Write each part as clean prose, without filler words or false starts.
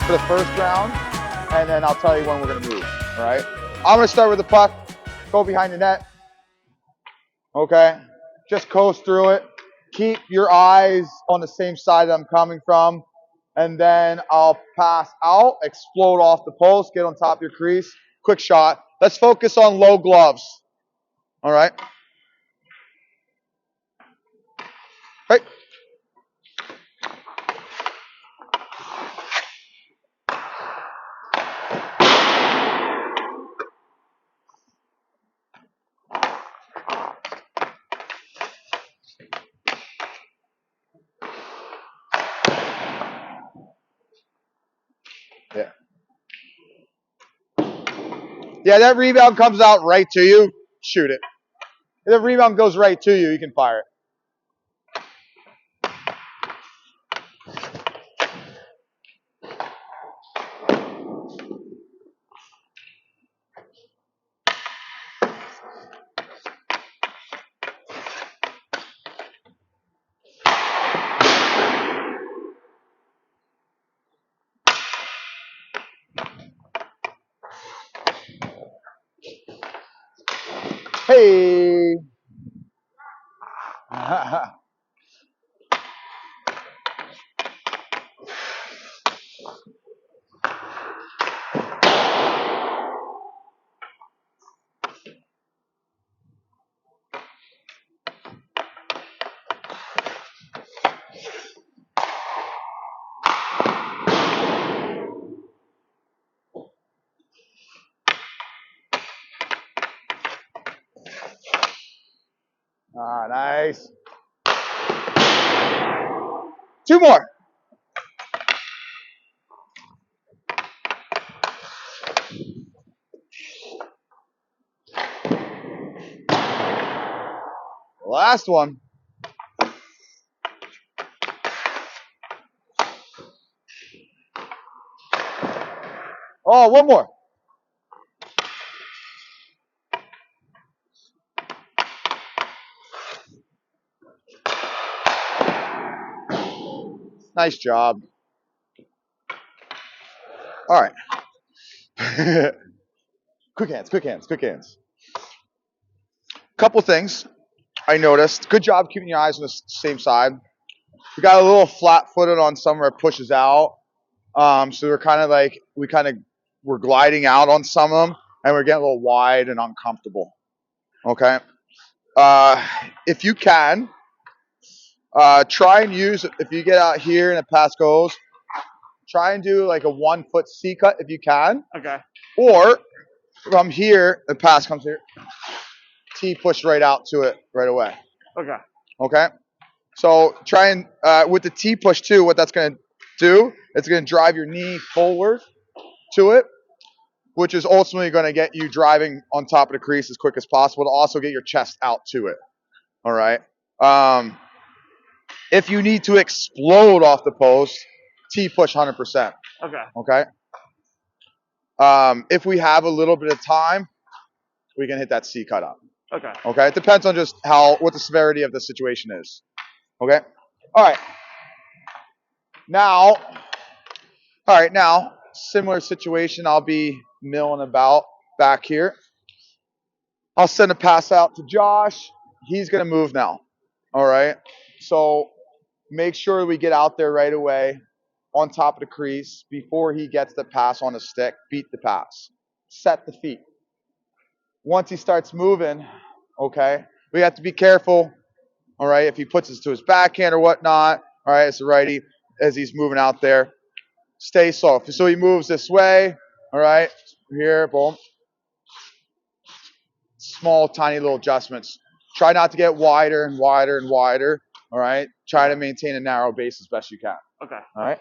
for the first round, and then I'll tell you when we're going to move. All right. I'm going to start with the puck. Go behind the net. Okay. Just coast through it. Keep your eyes on the same side that I'm coming from. And then I'll pass out, explode off the post, get on top of your crease. Quick shot. Let's focus on low gloves. All right. Right. Yeah. Yeah, that rebound comes out right to you. Shoot it. If the rebound goes right to you, you can fire it. Hey. Nice. Two more. Last one. Oh, one more. Nice job. All right. Quick hands, quick hands, quick hands. Couple things I noticed. Good job keeping your eyes on the same side. We got a little flat-footed on some where it pushes out. So we're kind of like, we're gliding out on some of them, and we're getting a little wide and uncomfortable. Okay. If you can, try and use, if you get out here and the pass goes, try and do like a 1 foot C cut if you can. Okay. Or from here, the pass comes here. T push right out to it right away. Okay. Okay. So try and, with the T push too, what that's going to do, it's going to drive your knee forward to it, which is ultimately going to get you driving on top of the crease as quick as possible to also get your chest out to it. All right. If you need to explode off the post, T push 100%. Okay. Okay. If we have a little bit of time, we can hit that C cut up. Okay. Okay. It depends on just what the severity of the situation is. Okay. All right. Now, similar situation. I'll be milling about back here. I'll send a pass out to Josh. He's going to move now. All right. So make sure we get out there right away on top of the crease before he gets the pass on the stick. Beat the pass. Set the feet. Once he starts moving, okay, we have to be careful. All right. If he puts it to his backhand or whatnot, all right, it's a righty as he's moving out there. Stay soft. So he moves this way. All right. Here, boom. Small, tiny little adjustments. Try not to get wider and wider and wider. All right. Try to maintain a narrow base as best you can. Okay. All right.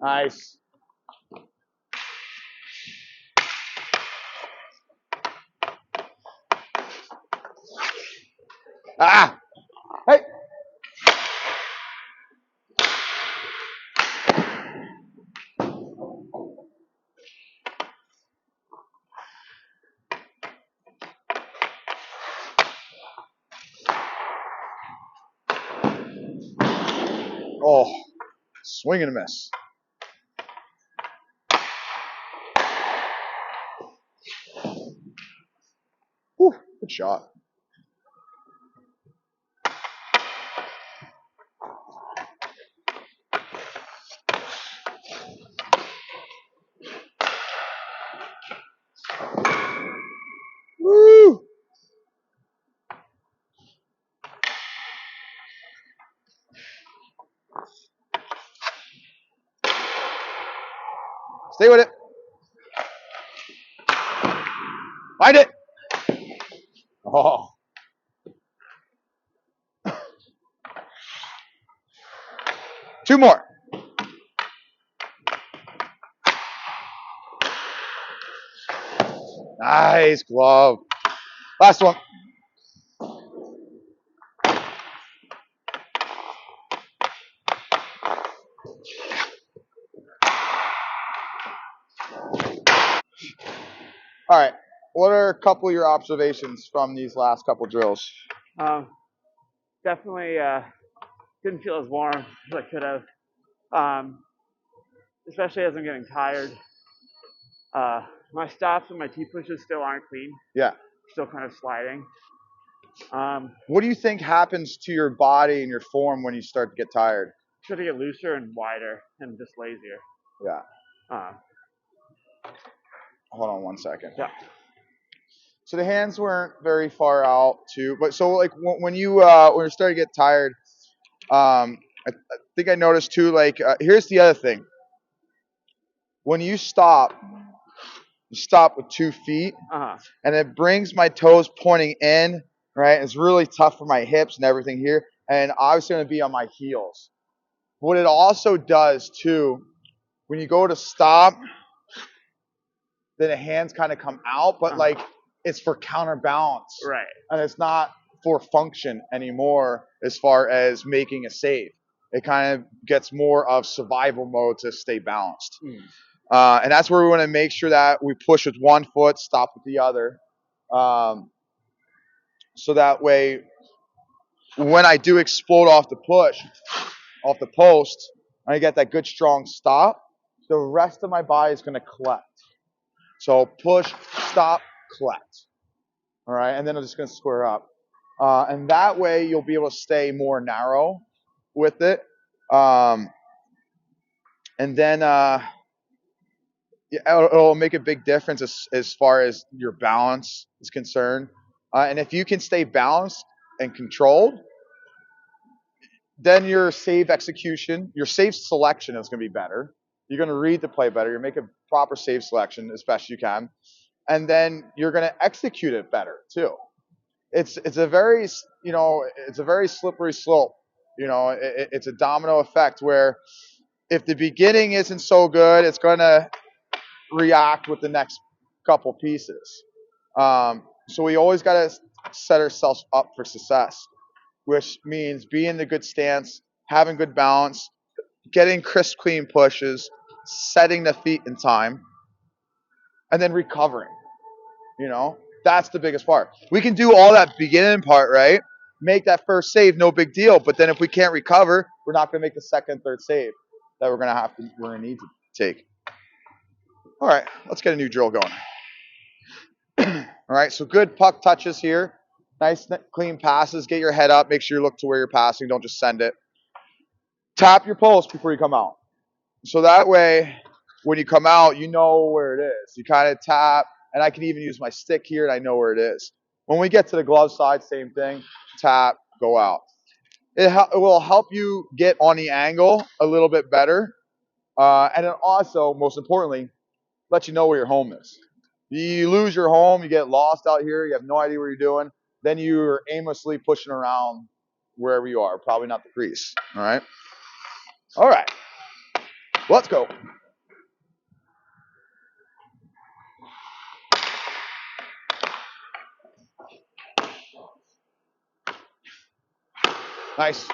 Nice. Ah! Hey! Oh, swing and a miss. Whew, good shot. Woo! Stay with it. Find it. Oh. Two more. Nice glove. Last one. All right. What are a couple of your observations from these last couple drills? Definitely didn't feel as warm as I could have, especially as I'm getting tired. My stops and my T-pushes still aren't clean, Yeah. still kind of sliding. What do you think happens to your body and your form when you start to get tired? Try to get looser and wider and just lazier. Yeah. Uh, Hold on one second. yeah. So the hands weren't very far out too, but so like when you starting to get tired, I think I noticed too. Like here's the other thing: when you stop with 2 feet, and it brings my toes pointing in. Right, it's really tough for my hips and everything here, and obviously going to be on my heels. What it also does too, when you go to stop, then the hands kind of come out, but like it's for counterbalance. Right. And it's not for function anymore as far as making a save. It kind of gets more of survival mode to stay balanced. And that's where we want to make sure that we push with one foot, stop with the other. So that way, when I do explode off the push, off the post, and I get that good strong stop, the rest of my body is going to collect. So push, stop, collect. All right, and then I'm just going to square up. And that way you'll be able to stay more narrow with it. And then it'll make a big difference as far as your balance is concerned. And if you can stay balanced and controlled, then your save execution, your save selection is going to be better. You're going to read the play better. You're making proper save selection as best you can. And then you're going to execute it better too. It's a very slippery slope. It's a domino effect where if the beginning isn't so good, it's going to react with the next couple pieces. So we always got to set ourselves up for success, which means being in a good stance, having good balance, getting crisp, clean pushes, setting the feet in time, and then recovering. That's the biggest part. We can do all that beginning part, right? Make that first save, no big deal. But then if we can't recover, we're not going to make the second, third save that we're going to need to take. All right, let's get a new drill going. All right, so good puck touches here. Nice, clean passes. Get your head up. Make sure you look to where you're passing. Don't just send it. Tap your post before you come out. So that way, when you come out, you know where it is. You kind of tap, and I can even use my stick here, and I know where it is. When we get to the glove side, same thing. Tap, go out. It will help you get on the angle a little bit better. And it also, most importantly, let you know where your home is. You lose your home, you get lost out here, you have no idea what you're doing, then you're aimlessly pushing around wherever you are, probably not the crease. All right? All right. Let's go. Nice.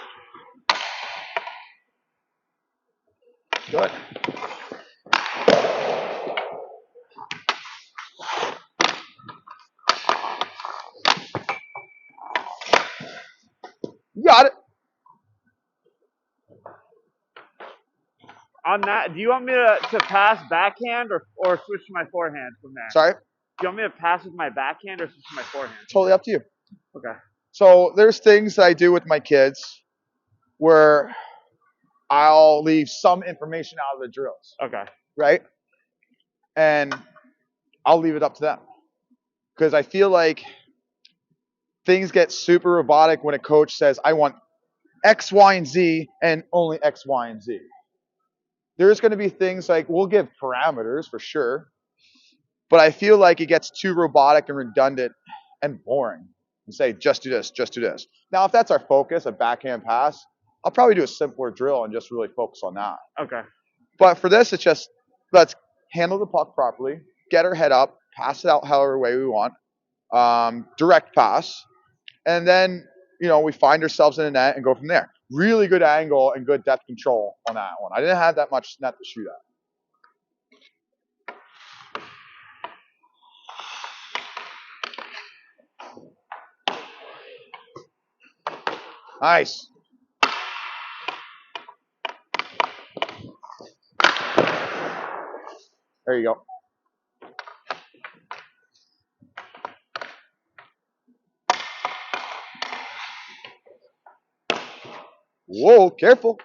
Good. You got it. On that, do you want me to pass backhand or switch to my forehand from there? Sorry. Do you want me to pass with my backhand or switch to my forehand? Totally up to you. Okay. So there's things that I do with my kids where I'll leave some information out of the drills, Okay. right? And I'll leave it up to them. Because I feel like things get super robotic when a coach says, I want X, Y, and Z and only X, Y, and Z. There's going to be things like we'll give parameters for sure, but I feel like it gets too robotic and redundant and boring and say, just do this, just do this. Now, if that's our focus, a backhand pass, I'll probably do a simpler drill and just really focus on that. Okay. But for this, it's just let's handle the puck properly, get our head up, pass it out however way we want, direct pass, and then we find ourselves in a net and go from there. Really good angle and good depth control on that one. I didn't have that much net to shoot at. Nice. There you go. Whoa, careful.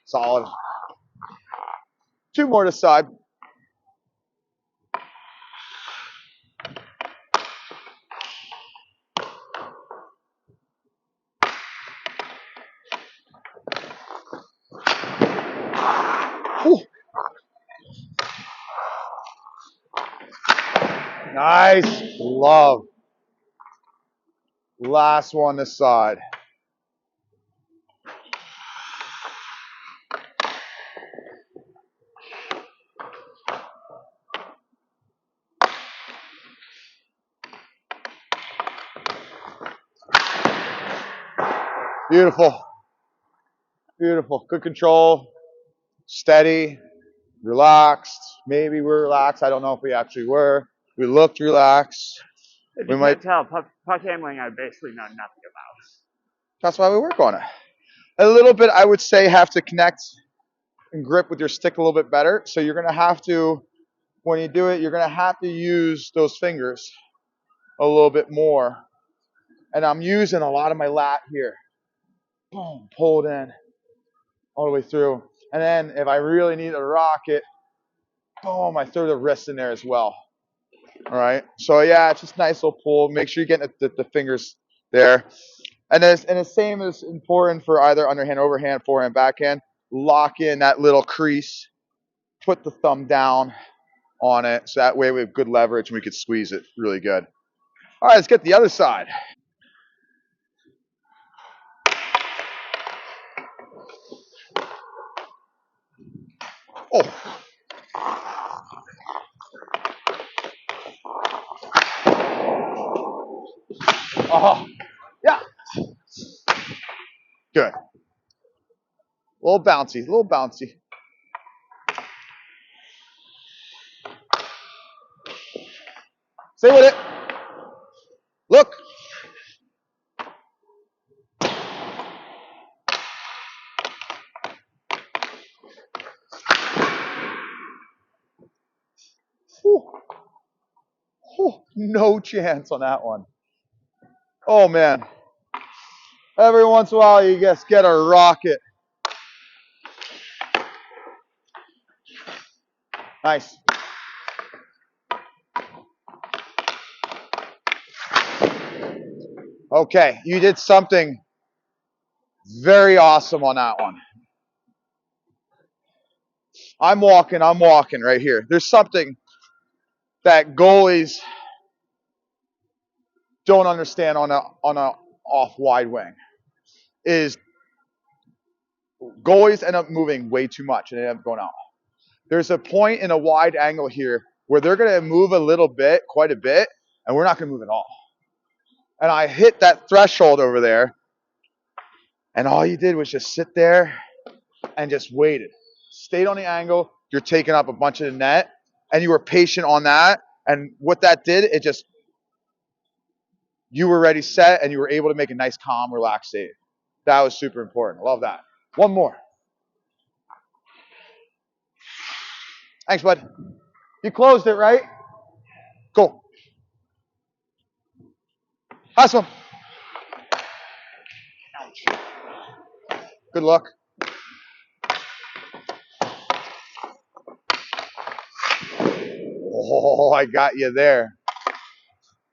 Solid. 2 more to side. Whew. Nice. Love. Last one this side. Beautiful. Beautiful. Good control. Steady. Relaxed. Maybe we're relaxed. I don't know if we actually were. We looked relaxed. If you can't tell, puck handling I basically know nothing about. That's why we work on it. A little bit, I would say, have to connect and grip with your stick a little bit better. So you're going to have to, when you do it, you're going to have to use those fingers a little bit more. And I'm using a lot of my lat here. Boom, pull it in all the way through. And then if I really need to rock it, boom, I throw the wrist in there as well. All right. So yeah, it's just a nice little pull. Make sure you get the fingers there. And the same is important for either underhand, overhand, forehand, backhand. Lock in that little crease. Put the thumb down on it. So that way we have good leverage and we could squeeze it really good. All right, let's get the other side. Oh. Oh. Yeah. Good. A little bouncy, a little bouncy. Stay with it. Look. Whew. Whew. No chance on that one. Oh, man. Every once in a while, you just get a rocket. Nice. Okay, you did something very awesome on that one. I'm walking right here. There's something that goalies don't understand on a off wide wing is goalies end up moving way too much and they end up going out. There's a point in a wide angle here where they're going to move a little bit, quite a bit, and we're not going to move at all. And I hit that threshold over there, and all you did was just sit there and just waited. Stayed on the angle. You're taking up a bunch of the net, and you were patient on that. And what that did, it just, you were ready, set, and you were able to make a nice, calm, relaxed save. That was super important. I love that. One more. Thanks, bud. You closed it, right? Cool. Last one. Good luck. Oh, I got you there.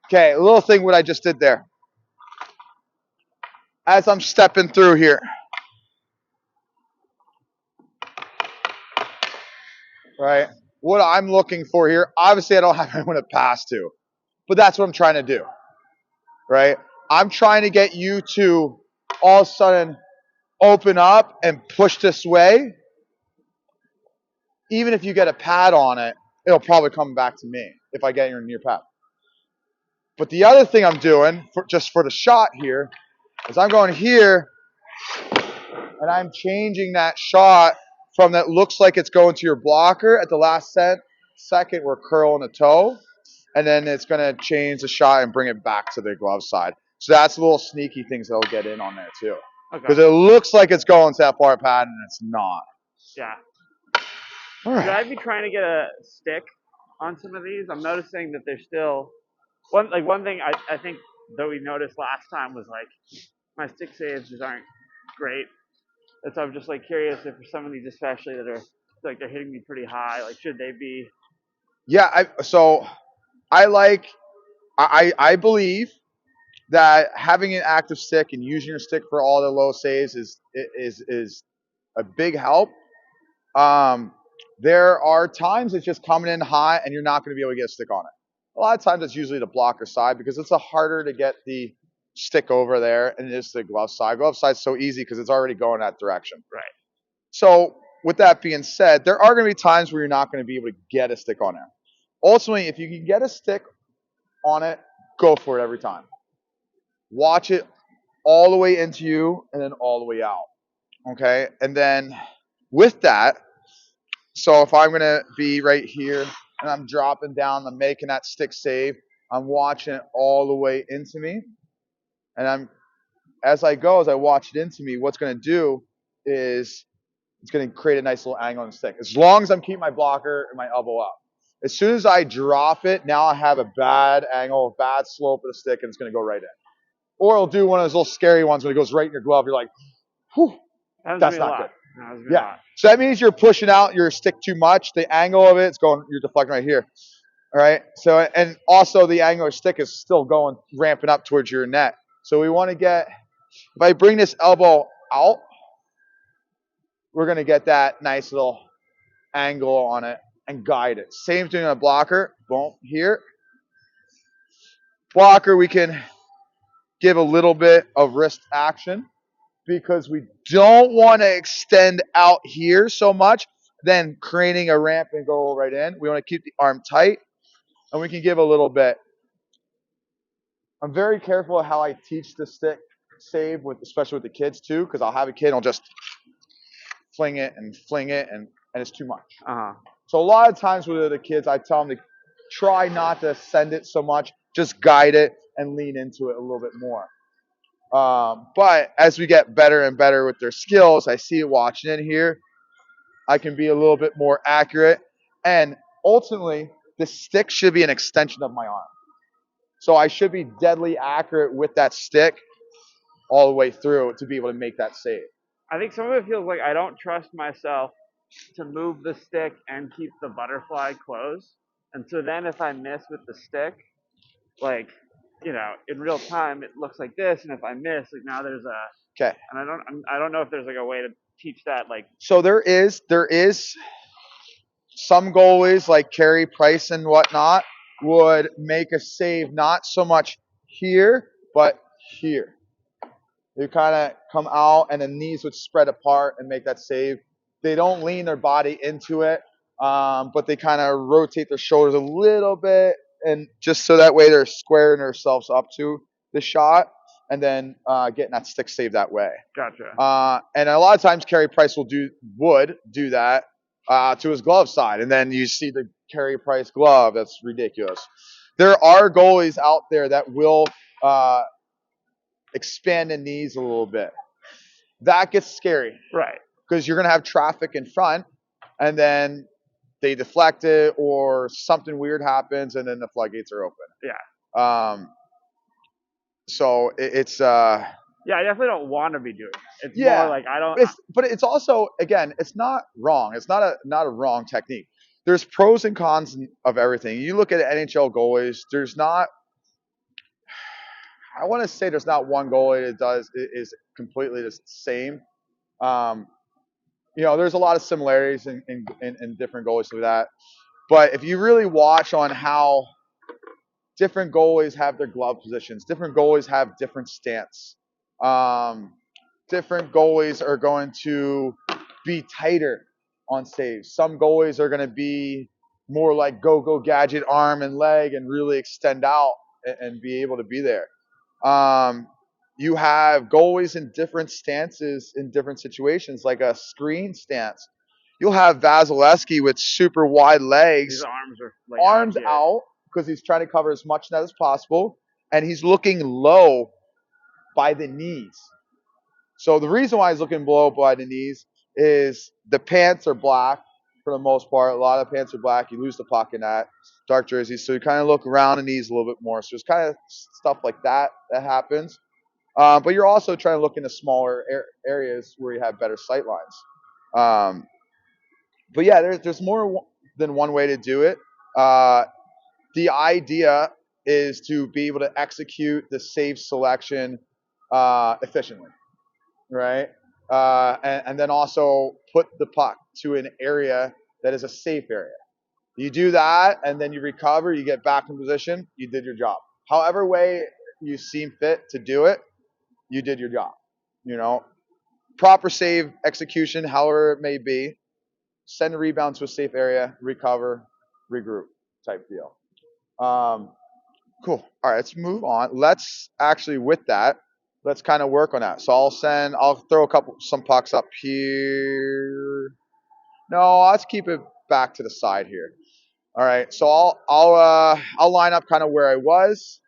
Okay, a little thing what I just did there. As I'm stepping through here. Right? What I'm looking for here, obviously I don't have anyone to pass to, but that's what I'm trying to do. Right? I'm trying to get you to all of a sudden open up and push this way. Even if you get a pad on it, it'll probably come back to me if I get your near pad. But the other thing I'm doing, just for the shot here, is I'm going here and I'm changing that shot from that looks like it's going to your blocker at the last second we're curling a toe, and then it's going to change the shot and bring it back to the glove side. So that's little sneaky things that'll get in on there too. Because it looks like it's going to that far pad and it's not. Yeah. All right. Should I be trying to get a stick on some of these? I'm noticing that there's still one thing I think that we noticed last time was like my stick saves just aren't great. And so I'm just like curious if for some of these especially that are like they're hitting me pretty high, like should they be? Yeah, I believe that having an active stick and using your stick for all the low saves is a big help. There are times it's just coming in high and you're not going to be able to get a stick on it. A lot of times it's usually the blocker side because it's harder to get the stick over there and it's the glove side. Glove side's so easy because it's already going that direction. Right. So with that being said, there are going to be times where you're not going to be able to get a stick on there. Ultimately, if you can get a stick on it, go for it every time. Watch it all the way into you and then all the way out. Okay? And then with that, so if I'm going to be right here and I'm dropping down, I'm making that stick save, I'm watching it all the way into me. And as I watch it into me, what's going to do is it's going to create a nice little angle on the stick. As long as I'm keeping my blocker and my elbow up. As soon as I drop it, now I have a bad angle, bad slope of the stick, and it's going to go right in. Or it'll do one of those little scary ones when it goes right in your glove. You're like, whew, that's not good. Yeah. So that means you're pushing out your stick too much. The angle of it's going, you're deflecting right here. All right. So, and also the angle of your stick is still going, ramping up towards your net. So we want to get, if I bring this elbow out, we're going to get that nice little angle on it and guide it. Same thing on a blocker. Boom, here. Blocker, we can give a little bit of wrist action because we don't want to extend out here so much, then creating a ramp and go right in. We want to keep the arm tight, and we can give a little bit. I'm very careful of how I teach the stick save, especially with the kids too, because I'll have a kid and I'll just fling it, and it's too much. So a lot of times with the kids, I tell them to try not to send it so much, just guide it and lean into it a little bit more. But as we get better and better with their skills, I see it watching in here. I can be a little bit more accurate. And ultimately, the stick should be an extension of my arm. So I should be deadly accurate with that stick all the way through to be able to make that save. I think some of it feels like I don't trust myself to move the stick and keep the butterfly closed. And so then if I miss with the stick, like, you know, in real time it looks like this, and if I miss, like now there's a okay. And I don't know if there's like a way to teach that, like. So there is some goalies like Carey Price and whatnot would make a save not so much here, but here. They kind of come out and the knees would spread apart and make that save. They don't lean their body into it, but they kind of rotate their shoulders a little bit, and just so that way they're squaring themselves up to the shot, and then getting that stick save that way. Gotcha. And a lot of times Carey Price would do that to his glove side, and then you see the Carey Price glove. That's ridiculous. There are goalies out there that will expand the knees a little bit. That gets scary Right. because you're going to have traffic in front, and then they deflect it, or something weird happens, and then the floodgates are open. Yeah. So it's Yeah, I definitely don't want to be doing it. It's Yeah. more like I don't. but it's also, again, it's not wrong. It's not a wrong technique. There's pros and cons of everything. You look at NHL goalies. There's not. I want to say there's not one goalie that is completely the same. There's a lot of similarities in different goalies to that. But if you really watch on how different goalies have their glove positions, different goalies have different stance. Different goalies are going to be tighter on saves. Some goalies are going to be more like go gadget arm and leg and really extend out and be able to be there. You have goalies in different stances in different situations, like a screen stance. You'll have Vasilevsky with super wide legs, His arms are like arms out, because he's trying to cover as much net as possible, and he's looking low by the knees. So the reason why he's looking low by the knees is the pants are black for the most part. A lot of the pants are black. You lose the puck in that dark jersey, so you kind of look around the knees a little bit more. So there's kind of stuff like that happens. But you're also trying to look into smaller areas where you have better sight lines. But yeah, there's more than one way to do it. The idea is to be able to execute the save selection efficiently, right? And then also put the puck to an area that is a safe area. You do that, and then you recover, you get back in position, you did your job. However way you seem fit to do it, you did your job. Proper save execution, however it may be, send a rebound to a safe area, recover, regroup type deal. Cool. All right, let's move on. Let's actually, with that, let's kind of work on that. So I'll throw some pucks up here. No, let's keep it back to the side here. All right, so I'll line up kind of where I was.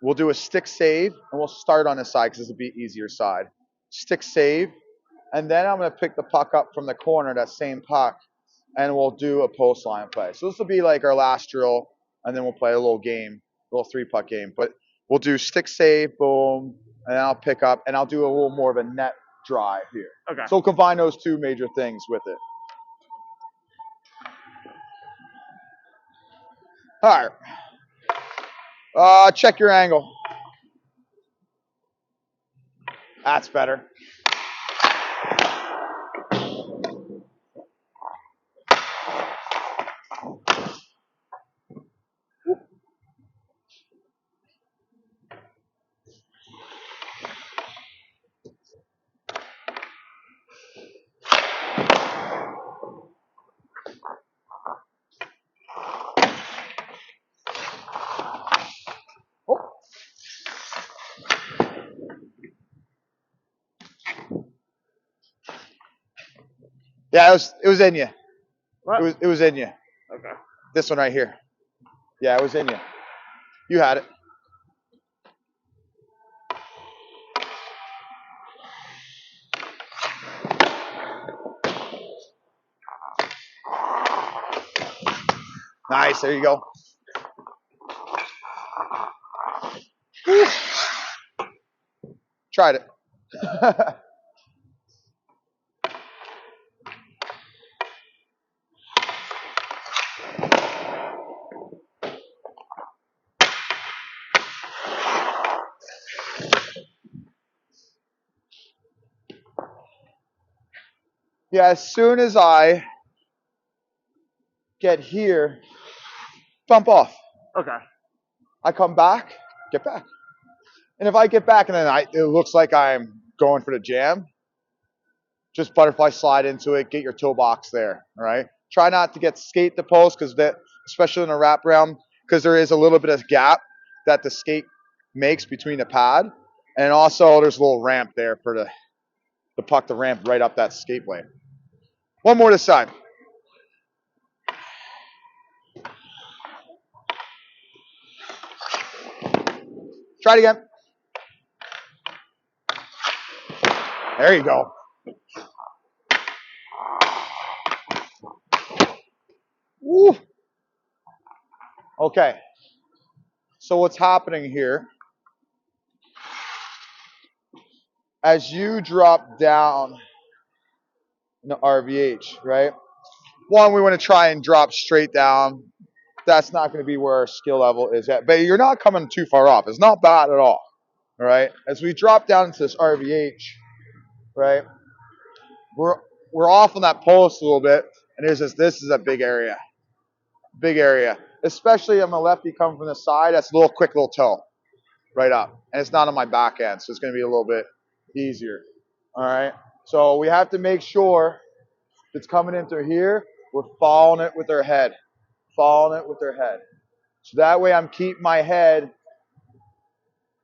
We'll do a stick save, and we'll start on this side because this will be easier side. Stick save, and then I'm going to pick the puck up from the corner, that same puck, and we'll do a post line play. So this will be like our last drill, and then we'll play a little game, a little 3-puck game. But we'll do stick save, boom, and then I'll pick up, and I'll do a little more of a net drive here. Okay. So we'll combine those two major things with it. All right. Check your angle. That's better. Yeah, it was in you. What? It was in you. Okay. This one right here. Yeah, it was in you. You had it. Nice. There you go. Tried it. Yeah, as soon as I get here, bump off. Okay. I come back, get back. And if I get back and then it looks like I'm going for the jam, just butterfly slide into it, get your toe box there, all right? Try not to get skate the post, because that, especially in a wraparound, because there is a little bit of gap that the skate makes between the pad. And also there's a little ramp there for the puck to ramp right up that skate blade. One more this side. Try it again. There you go. Woo. Okay. So what's happening here, as you drop down in the RVH, right? One, we want to try and drop straight down. That's not going to be where our skill level is at. But you're not coming too far off. It's not bad at all. All right. As we drop down into this RVH, right? We're off on that post a little bit, and this is a big area. Big area. Especially on the lefty coming from the side, that's a little quick little toe. Right up. And it's not on my back end, so it's going to be a little bit easier. All right. So we have to make sure if it's coming in through here, we're following it with our head. Following it with our head. So that way I'm keeping my head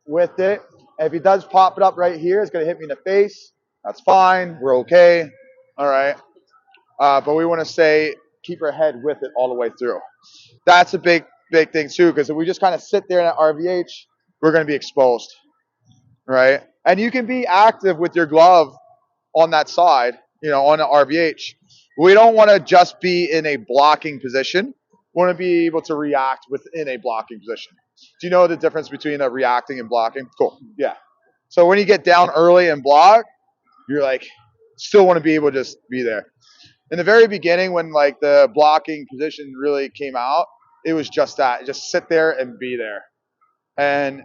with it. And if he does pop it up right here, it's going to hit me in the face. That's fine. We're okay. All right. But we want to say keep our head with it all the way through. That's a big thing too, because if we just kind of sit there in that RVH, we're going to be exposed, right? And you can be active with your glove on that side, on the RVH. We don't want to just be in a blocking position. We want to be able to react within a blocking position. Do you know the difference between a reacting and blocking? Cool. Yeah. So when you get down early and block, you're still want to be able to just be there. In the very beginning, when the blocking position really came out, it was just that. Just sit there and be there. And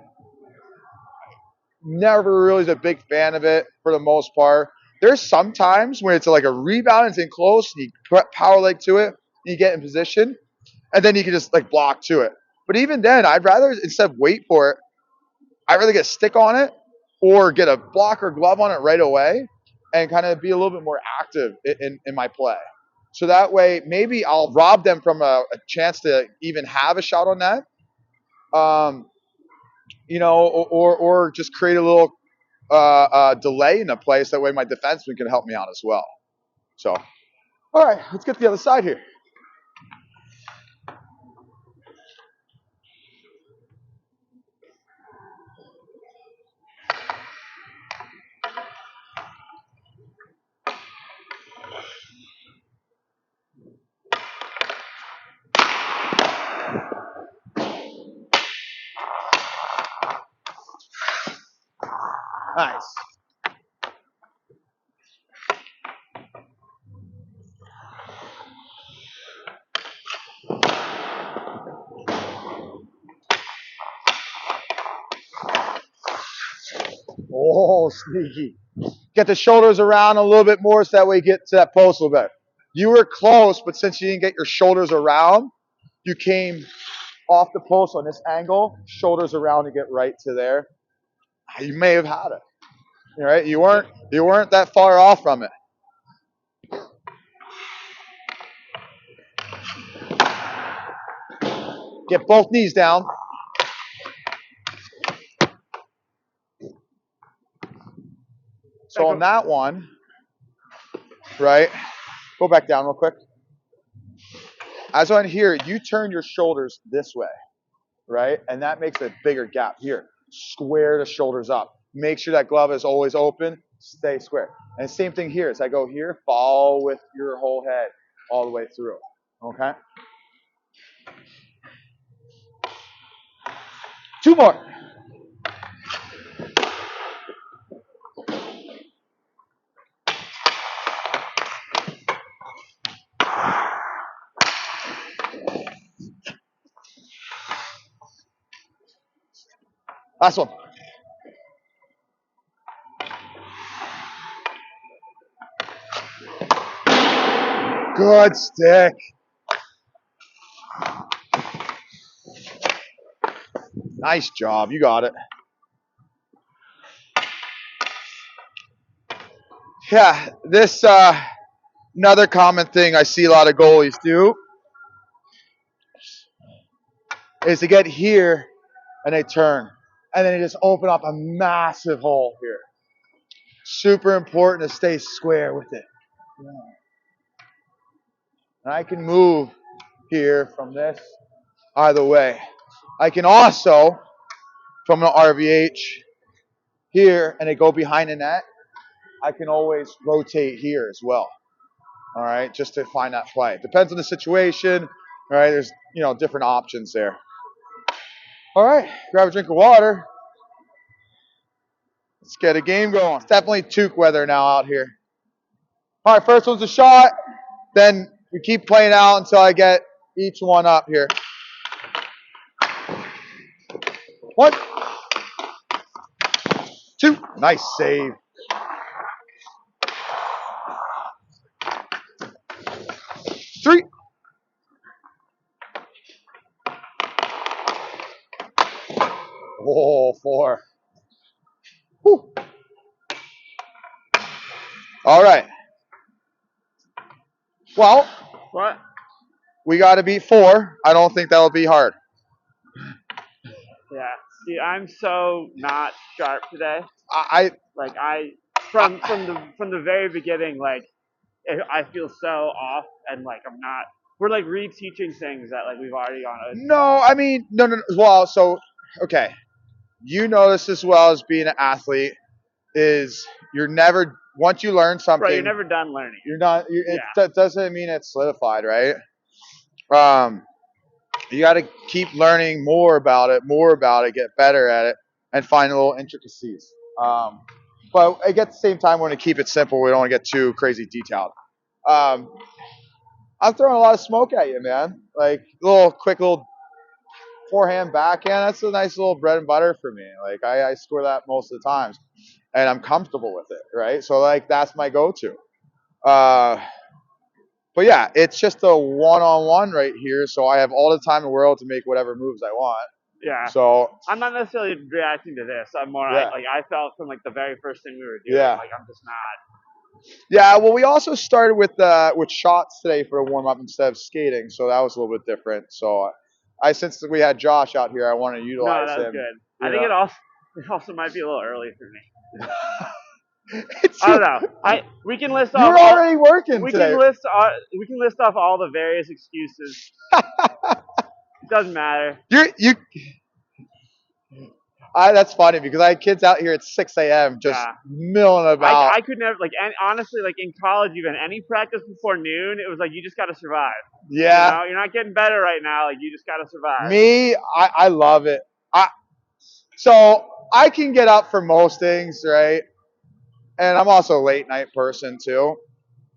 never really was a big fan of it for the most part. There's some times when it's like a rebound, it's in close, and you put power leg to it, and you get in position, and then you can just block to it. But even then, I'd rather, instead of wait for it, I'd rather get a stick on it or get a block or glove on it right away and kind of be a little bit more active in my play. So that way, maybe I'll rob them from a chance to even have a shot on net. Or just create a little delay in the play, so that way my defenseman can help me out as well. So, all right, let's get to the other side here. Nice. Oh, sneaky. Get the shoulders around a little bit more, so that way you get to that post a little bit. You were close, but since you didn't get your shoulders around, you came off the post on this angle, shoulders around to get right to there. You may have had it. All right, you weren't that far off from it. Get both knees down. So on that one, right, go back down real quick. As on here, you turn your shoulders this way, right? And that makes a bigger gap here. Square the shoulders up. Make sure that glove is always open. Stay square. And same thing here. As I go here, fall with your whole head all the way through. Okay? 2 more. Last one. Good stick. Nice job. You got it. Yeah, this another common thing I see a lot of goalies do is to get here and they turn. And then they just open up a massive hole here. Super important to stay square with it. And I can move here from this either way. I can also, from an RVH here, and they go behind the net, I can always rotate here as well. All right, just to find that play. Depends on the situation. All right, there's different options there. All right, grab a drink of water. Let's get a game going. It's definitely Took weather now out here. All right, first one's a shot. Then we keep playing out until I get each one up here. 1, 2, nice save. 3. Oh, 4. Whew. All right. Well, What? We got to beat 4. I don't think that'll be hard. Yeah. See, I'm so not sharp today. From the very beginning, like I feel so off, and like I'm not. We're like reteaching things that like we've already gone over. No, I mean no. Well, so okay, you know this as well as being an athlete is you're never once you learn something. Right, you're never done learning. You're not. It doesn't mean it's solidified, right? You got to keep learning more about it, get better at it, and find little intricacies. But at the same time, we want to keep it simple. We don't want to get too crazy detailed. I'm throwing a lot of smoke at you, man. Like quick little forehand, backhand. That's a nice little bread and butter for me. Like I score that most of the times, and I'm comfortable with it, right? So like that's my go-to. But yeah, it's just a one-on-one right here, so I have all the time in the world to make whatever moves I want. Yeah. So I'm not necessarily reacting to this. I'm more like I felt from like the very first thing we were doing. Yeah. Like I'm just not. Yeah. Well, we also started with shots today for a warm-up instead of skating, so that was a little bit different. So since we had Josh out here, I wanted to utilize him. No, that was good. I think it also might be a little early for me. I don't know. We can list off. You're already working we today. We can list off all the various excuses. It doesn't matter. That's funny because I had kids out here at 6 a.m. just milling about. I could never honestly in college even any practice before noon it was like you just got to survive. Yeah. You're not getting better right now. Like you just got to survive. Me, I love it. So I can get up for most things, right? And I'm also a late night person too.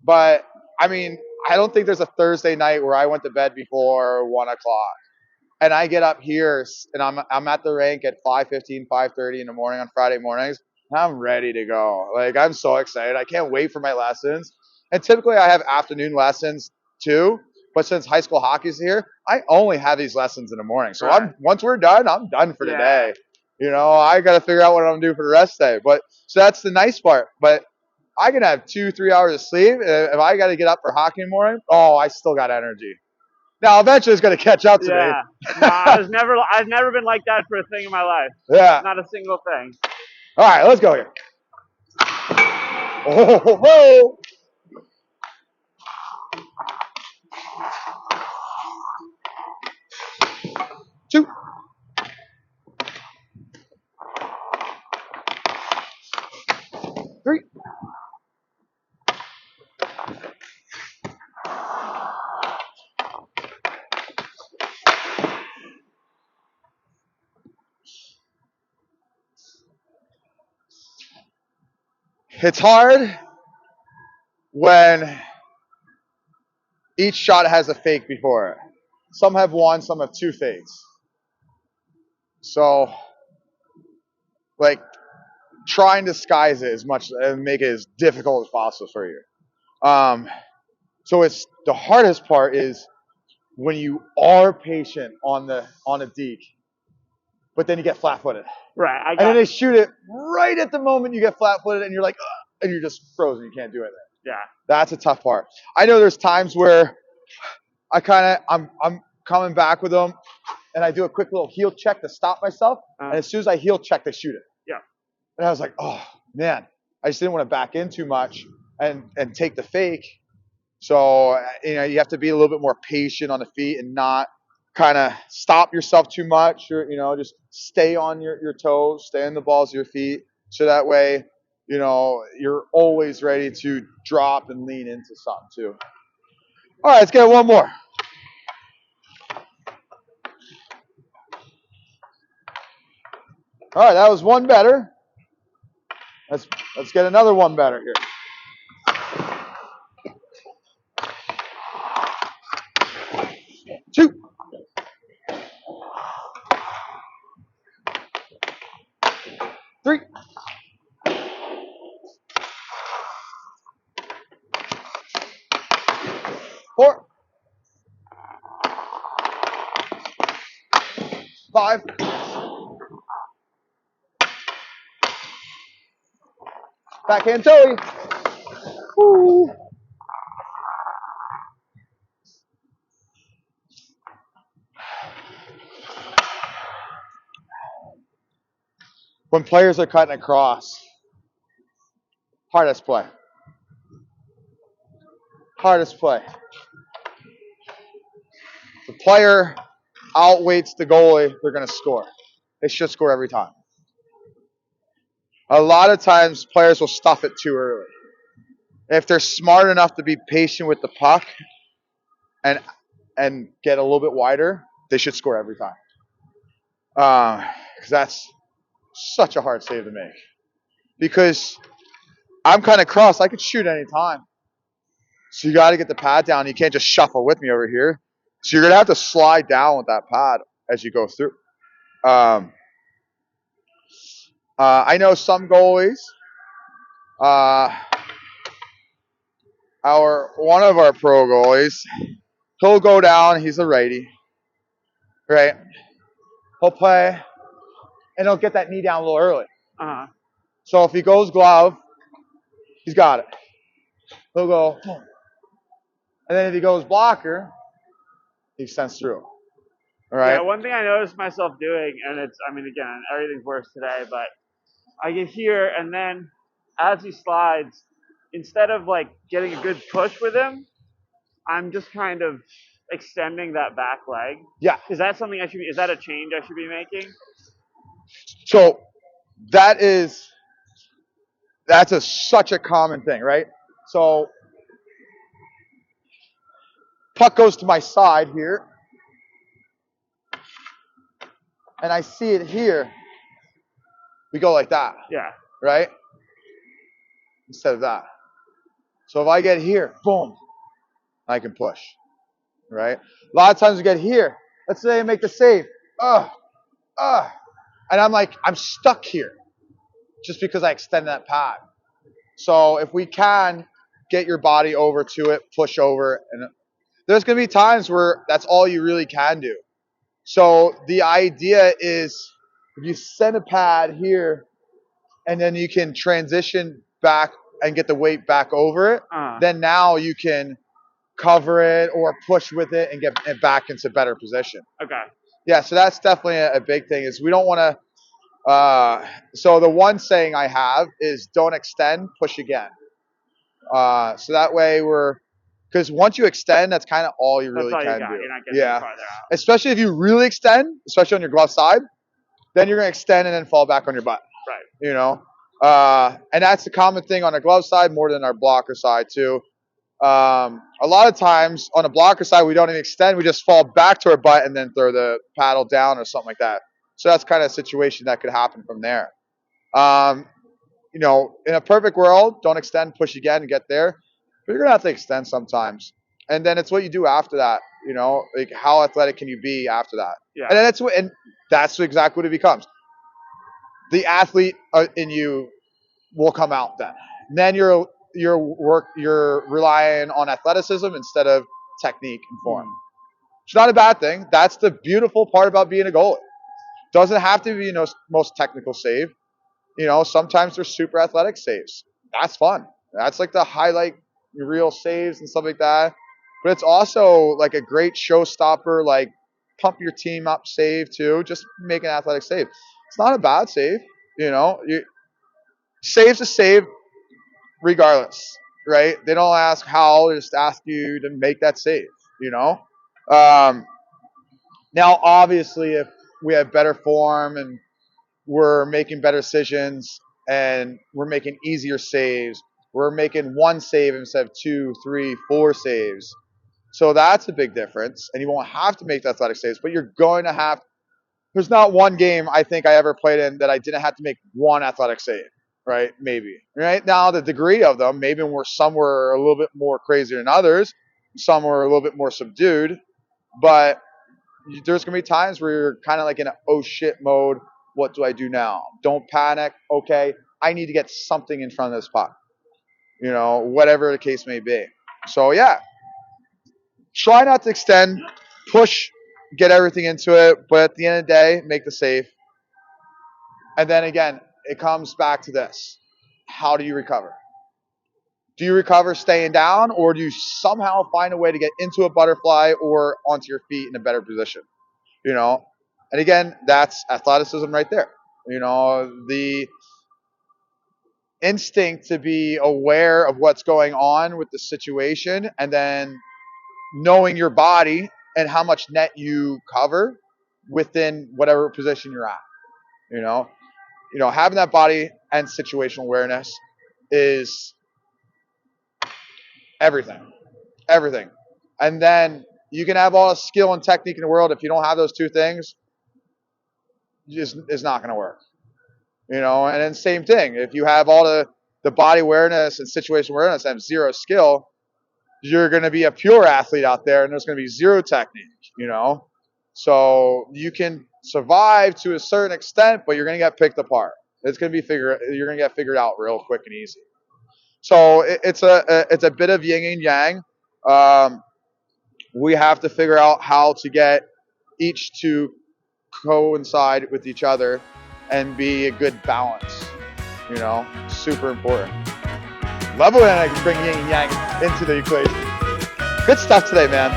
But I mean, I don't think there's a Thursday night where I went to bed before 1 o'clock. And I get up here and I'm at the rink at 5:15, 5:30 in the morning on Friday mornings. I'm ready to go. Like I'm so excited. I can't wait for my lessons. And typically I have afternoon lessons too. But since high school hockey's here, I only have these lessons in the morning. So once we're done, I'm done for today. I got to figure out what I'm going to do for the rest of the day. But so that's the nice part. But I can have 2-3 hours of sleep. If I got to get up for hockey in the morning, I still got energy. Now eventually it's going to catch up to me. No, I've never been like that for a thing in my life. Yeah. Not a single thing. All right, let's go here. Oh. 2. Three. It's hard when each shot has a fake before it. Some have 1, some have 2 fakes. So, try and disguise it as much and make it as difficult as possible for you. So it's the hardest part is when you are patient on the deke. but then you get flat-footed. Right. And then they shoot it right at the moment you get flat-footed, and you're like, ugh, and you're just frozen. You can't do it. Yeah. That's a tough part. I know there's times where I'm coming back with them, and I do a quick little heel check to stop myself, and as soon as I heel check, they shoot it. Yeah. And I was like, oh man, I just didn't want to back in too much and take the fake. So you have to be a little bit more patient on the feet and not kind of stop yourself too much, or just stay on your toes, stay on the balls of your feet, so that way you're always ready to drop and lean into something too. All right, let's get one more. All right, that was one better. Let's get another one better here. Two. Three. Four. 5. Backhand toe. Woo. When players are cutting across, hardest play. Hardest play. The player outweights the goalie, they're going to score. They should score every time. A lot of times, players will stuff it too early. If they're smart enough to be patient with the puck and get a little bit wider, they should score every time. Because that's such a hard save to make. Because I'm kind of cross. I could shoot any time. So you got to get the pad down. You can't just shuffle with me over here. So you're going to have to slide down with that pad as you go through. I know some goalies. One of our pro goalies, he'll go down. He's a righty, right? He'll play, and he'll get that knee down a little early. Uh-huh. So if he goes glove, he's got it. He'll go, boom. And then if he goes blocker, he extends through. All right. Yeah, one thing I noticed myself doing, and again, everything's worse today, but I get here, and then as he slides, instead of like getting a good push with him, I'm just kind of extending that back leg. Yeah. Is that something is that a change I should be making? So that's such a common thing, right? So puck goes to my side here, and I see it here. We go like that. Yeah. Right? Instead of that. So if I get here, boom, I can push. Right? A lot of times we get here. Let's say I make the save. And I'm stuck here just because I extended that pad. So if we can get your body over to it, push over, and there's going to be times where that's all you really can do. So the idea is if you send a pad here and then you can transition back and get the weight back over it, then now you can cover it or push with it and get it back into better position. Okay. Yeah, so that's definitely a big thing is we don't want to so the one saying I have is don't extend, push again. So that way because once you extend, that's kind of all you really can do. You're not getting farther out. Especially if you really extend, especially on your glove side, then you're going to extend and then fall back on your butt. Right. And that's the common thing on the glove side more than our blocker side too. A lot of times on the blocker side, we don't even extend. We just fall back to our butt and then throw the paddle down or something like that. So that's kind of a situation that could happen from there. In a perfect world, don't extend, push again and get there. But you're going to have to extend sometimes. And then it's what you do after that. Like how athletic can you be after that? Yeah. And then that's exactly what it becomes. The athlete in you will come out then. And then you're relying on athleticism instead of technique and form. It's not a bad thing. That's the beautiful part about being a goalie. Doesn't have to be most technical save. Sometimes there's super athletic saves. That's fun. That's like the highlight reel saves and stuff like that. But it's also like a great showstopper, like pump your team up save too. Just make an athletic save. It's not a bad save. Save's a save regardless, right? They don't ask how, they just ask you to make that save, Um, now, obviously, if we have better form and we're making better decisions and we're making easier saves, we're making one save instead of 2, 3, 4 saves. So that's a big difference. And you won't have to make the athletic saves, but you're going to have. There's not one game I think I ever played in that I didn't have to make one athletic save, right? Maybe. Right now, the degree of them, maybe some were a little bit more crazy than others, some were a little bit more subdued, but there's going to be times where you're kind of like in an oh shit mode. What do I do now? Don't panic. Okay, I need to get something in front of this puck. Whatever the case may be. So yeah, try not to extend, push, get everything into it, but at the end of the day, make the save. And then again, it comes back to this. How do you recover? Do you recover staying down, or do you somehow find a way to get into a butterfly or onto your feet in a better position? And again, that's athleticism right there. The instinct to be aware of what's going on with the situation, and then knowing your body and how much net you cover within whatever position you're at. Having that body and situational awareness is everything. And then you can have all the skill and technique in the world. If you don't have those two things, it's not going to work. And then same thing. If you have all the body awareness and situational awareness and have zero skill, you're going to be a pure athlete out there, and there's going to be zero technique. So you can survive to a certain extent, but you're going to get picked apart. You're going to get figured out real quick and easy. So it's a bit of yin and yang. We have to figure out how to get each to coincide with each other and be a good balance. Super important. Love it when I can bring yin and yang into the equation. Good stuff today, man.